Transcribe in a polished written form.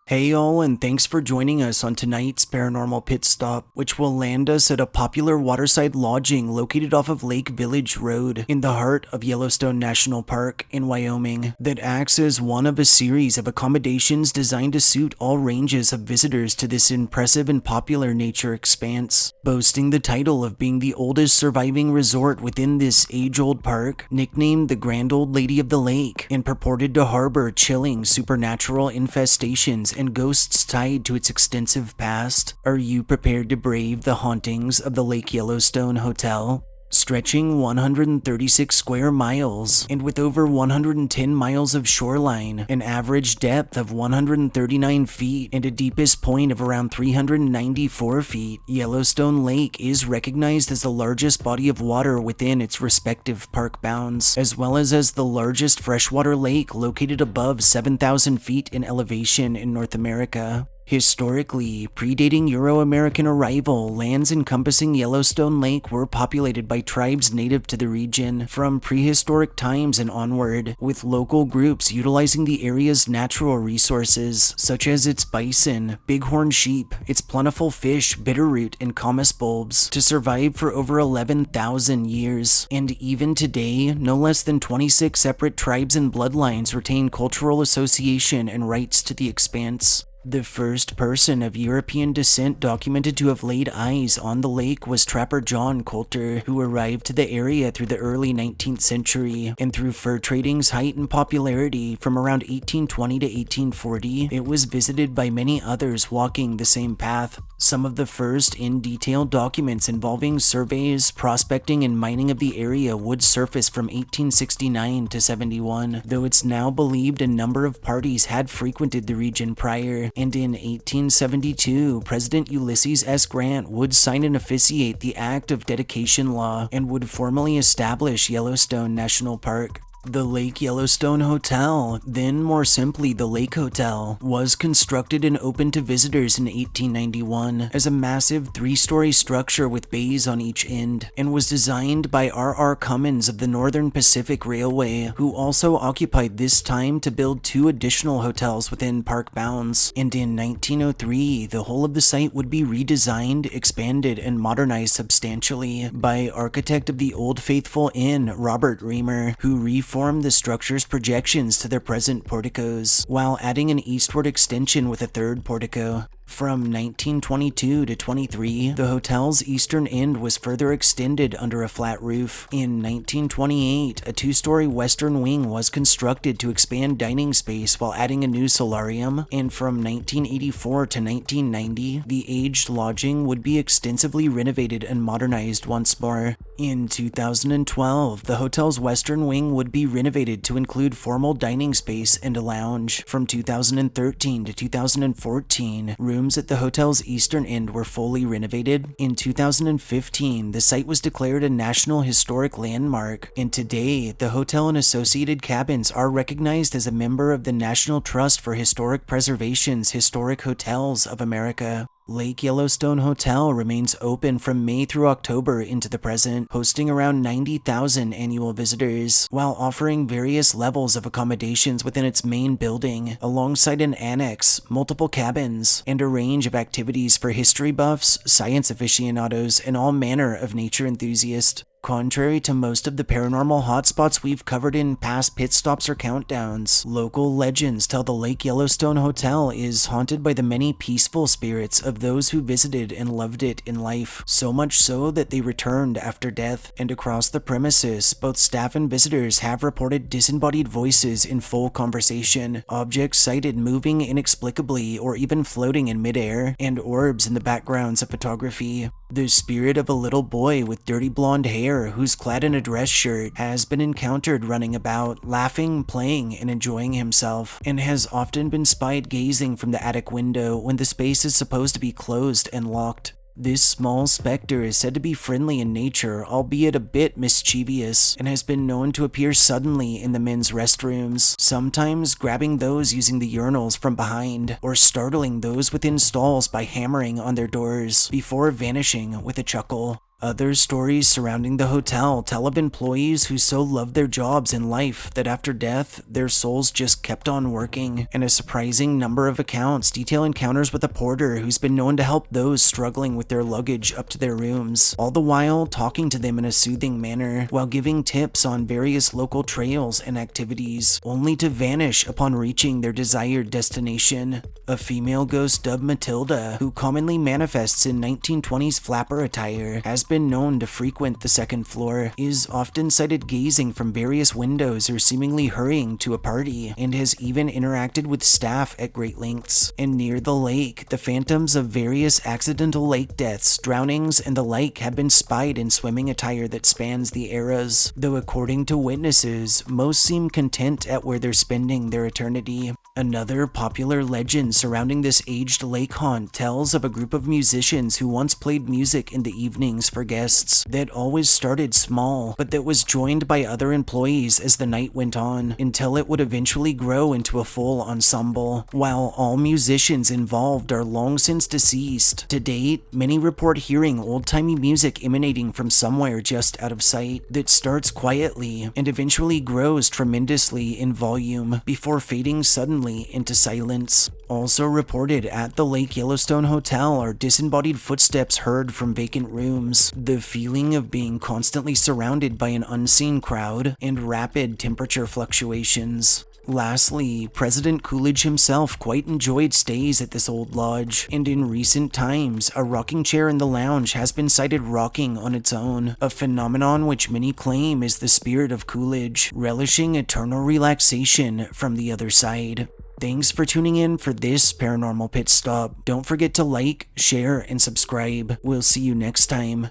Hey all, and thanks for joining us on tonight's paranormal pit stop, which will land us at a popular waterside lodging located off of Lake Village Road in the heart of Yellowstone National Park in Wyoming, that acts as one of a series of accommodations designed to suit all ranges of visitors to this impressive and popular nature expanse. Boasting the title of being the oldest surviving resort within this age-old park, nicknamed the Grand Old Lady of the Lake, and purported to harbor chilling supernatural infestations and ghosts tied to its extensive past. Are you prepared to brave the hauntings of the Lake Yellowstone Hotel? Stretching 136 square miles, and with over 110 miles of shoreline, an average depth of 139 feet, and a deepest point of around 394 feet, Yellowstone Lake is recognized as the largest body of water within its respective park bounds, as well as the largest freshwater lake located above 7,000 feet in elevation in North America. Historically, predating Euro-American arrival, lands encompassing Yellowstone Lake were populated by tribes native to the region from prehistoric times and onward, with local groups utilizing the area's natural resources, such as its bison, bighorn sheep, its plentiful fish, bitterroot, and camas bulbs, to survive for over 11,000 years. And even today, no less than 26 separate tribes and bloodlines retain cultural association and rights to the expanse. The first person of European descent documented to have laid eyes on the lake was trapper John Coulter, who arrived to the area through the early 19th century, and through fur trading's height and popularity from around 1820 to 1840, it was visited by many others walking the same path. Some of the first in-detail documents involving surveys, prospecting, and mining of the area would surface from 1869 to 71, though it's now believed a number of parties had frequented the region prior, and in 1872, President Ulysses S. Grant would sign and officiate the Act of Dedication Law and would formally establish Yellowstone National Park. The Lake Yellowstone Hotel, then more simply the Lake Hotel, was constructed and opened to visitors in 1891 as a massive 3-story structure with bays on each end, and was designed by R.R. Cummins of the Northern Pacific Railway, who also occupied this time to build 2 additional hotels within park bounds. And in 1903, the whole of the site would be redesigned, expanded, and modernized substantially by architect of the Old Faithful Inn, Robert Reamer, who reformed the structure's projections to their present porticos, while adding an eastward extension with a 3rd portico. From 1922 to 23, the hotel's eastern end was further extended under a flat roof. In 1928, a 2-story western wing was constructed to expand dining space while adding a new solarium, and from 1984 to 1990, the aged lodging would be extensively renovated and modernized once more. In 2012, the hotel's western wing would be renovated to include formal dining space and a lounge. From 2013 to 2014, rooms at the hotel's eastern end were fully renovated. In 2015, the site was declared a National Historic Landmark, and today, the hotel and associated cabins are recognized as a member of the National Trust for Historic Preservation's Historic Hotels of America. Lake Yellowstone Hotel remains open from May through October into the present, hosting around 90,000 annual visitors, while offering various levels of accommodations within its main building, alongside an annex, multiple cabins, and a range of activities for history buffs, science aficionados, and all manner of nature enthusiasts. Contrary to most of the paranormal hotspots we've covered in past pit stops or countdowns, local legends tell the Lake Yellowstone Hotel is haunted by the many peaceful spirits of those who visited and loved it in life, so much so that they returned after death. And across the premises, both staff and visitors have reported disembodied voices in full conversation, objects sighted moving inexplicably or even floating in midair, and orbs in the backgrounds of photography. The spirit of a little boy with dirty blonde hair who's clad in a dress shirt has been encountered running about, laughing, playing, and enjoying himself, and has often been spied gazing from the attic window when the space is supposed to be closed and locked. This small specter is said to be friendly in nature, albeit a bit mischievous, and has been known to appear suddenly in the men's restrooms, sometimes grabbing those using the urinals from behind, or startling those within stalls by hammering on their doors, before vanishing with a chuckle. Other stories surrounding the hotel tell of employees who so loved their jobs and life that after death, their souls just kept on working, and a surprising number of accounts detail encounters with a porter who's been known to help those struggling with their luggage up to their rooms, all the while talking to them in a soothing manner while giving tips on various local trails and activities, only to vanish upon reaching their desired destination. A female ghost dubbed Matilda, who commonly manifests in 1920s flapper attire, has been known to frequent the second floor, is often sighted gazing from various windows or seemingly hurrying to a party, and has even interacted with staff at great lengths. And near the lake, the phantoms of various accidental lake deaths, drownings, and the like have been spied in swimming attire that spans the eras, though according to witnesses, most seem content at where they're spending their eternity. Another popular legend surrounding this aged lake haunt tells of a group of musicians who once played music in the evenings for guests that always started small, but that was joined by other employees as the night went on, until it would eventually grow into a full ensemble. While all musicians involved are long since deceased, to date, many report hearing old-timey music emanating from somewhere just out of sight that starts quietly and eventually grows tremendously in volume before fading suddenly into silence. Also reported at the Lake Yellowstone Hotel are disembodied footsteps heard from vacant rooms, the feeling of being constantly surrounded by an unseen crowd, and rapid temperature fluctuations. Lastly, President Coolidge himself quite enjoyed stays at this old lodge, and in recent times, a rocking chair in the lounge has been sighted rocking on its own, a phenomenon which many claim is the spirit of Coolidge, relishing eternal relaxation from the other side. Thanks for tuning in for this Paranormal Pit Stop. Don't forget to like, share, and subscribe. We'll see you next time.